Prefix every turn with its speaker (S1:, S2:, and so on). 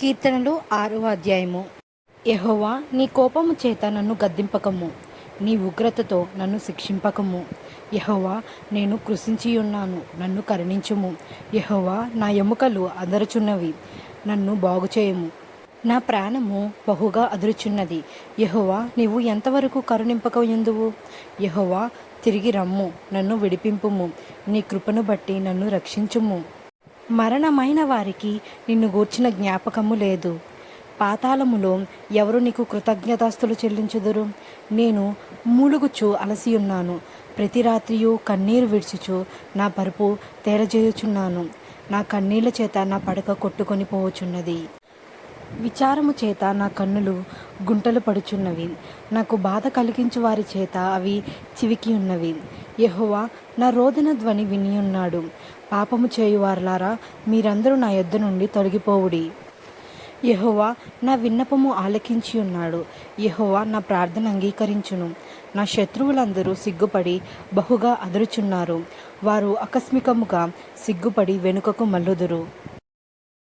S1: కీర్తనలు 6వ అధ్యాయము. యెహోవా, నీ కోపము చేత నన్ను గద్దింపకము, నీ ఉగ్రతతో నన్ను శిక్షింపకము. యెహోవా, నేను కృశించియున్నాను, నన్ను కరుణించుము. యెహోవా, నా ఎముకలు అదరుచున్నవి, నన్ను బాగుచేయము. నా ప్రాణము బహుగా అదురుచున్నది. యెహోవా, నీవు ఎంతవరకు కరుణింపకయుందువు? యెహోవా, తిరిగి రమ్ము, నన్ను విడిపింపుము. నీ కృపను బట్టి నన్ను రక్షించుము. మరణమైన వారికి నిన్ను గూర్చిన జ్ఞాపకము లేదు. పాతాళములో ఎవరు నీకు కృతజ్ఞతాస్తులు చెల్లించుదురు? నేను మూలుగుచు అలసియున్నాను. ప్రతి రాత్రియు కన్నీరు విడుచుచు నా పరుపు తేలజేయుచున్నాను. నా కన్నీళ్ల చేత నా పడక కొట్టుకొని పోవచున్నది. విచారము చేత నా కన్నులు గుంటలు పడుచున్నవి. నాకు బాధ కలిగించు వారి చేత అవి చివికి ఉన్నవి. యెహోవా నా రోదన ధ్వని వినియున్నాడు. పాపము చేయువారులారా, మీరందరూ నా యొద్ద నుండి తొలగిపోవుడి. యెహోవా నా విన్నపము ఆలకించి ఉన్నాడు. యెహోవా నా ప్రార్థన అంగీకరించును. నా శత్రువులందరూ సిగ్గుపడి బహుగా అదురుచున్నారు. వారు ఆకస్మికముగా సిగ్గుపడి వెనుకకు మల్లుదురు.